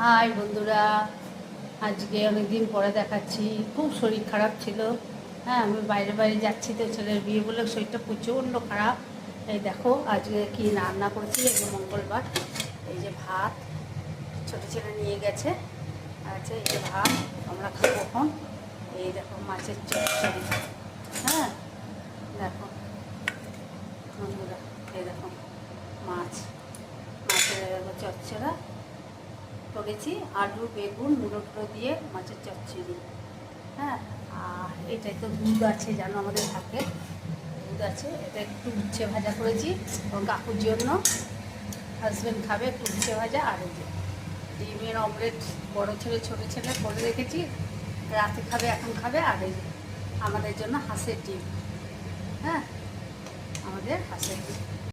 High বন্ধুরা, আজকে অনেক দিন পরে দেখাচ্ছি। খুব শরীর খারাপ ছিল। হ্যাঁ, আমি বাইরে বাইরে যাচ্ছি তো, ছেলের বিয়ে বলে শরীরটা প্রচণ্ড খারাপ। এই দেখো আজকে কি রান্না করেছি। এই যে মঙ্গলবার, এই যে ভাত ছোটো ছেলে নিয়ে গেছে। আচ্ছা, এই যে ভাত আমরা খাবো এখন। এই দেখো মাছের চচ্চড়ি। হ্যাঁ দেখো বন্ধুরা, এই দেখো মাছের চচ্চড়া করেছি, আলু বেগুন মুলো টুলো দিয়ে মাছের চচ্চড়ি। হ্যাঁ, আর এটাই তো দুধ আছে, জানো আমাদের থাকে দুধ আছে। এটা একটু উচ্ছে ভাজা করেছি এবং কাকুর জন্য, হাজব্যান্ড খাবে একটু উচ্ছে ভাজা। আর এই যে ডিমের অমলেট বড়ো ছেলে ছোটো ছেলে করে রেখেছি, রাতে খাবে এখন খাবে। আর এই যে আমাদের জন্য হাঁসের ডিম। হ্যাঁ, আমাদের হাঁসের ডিম।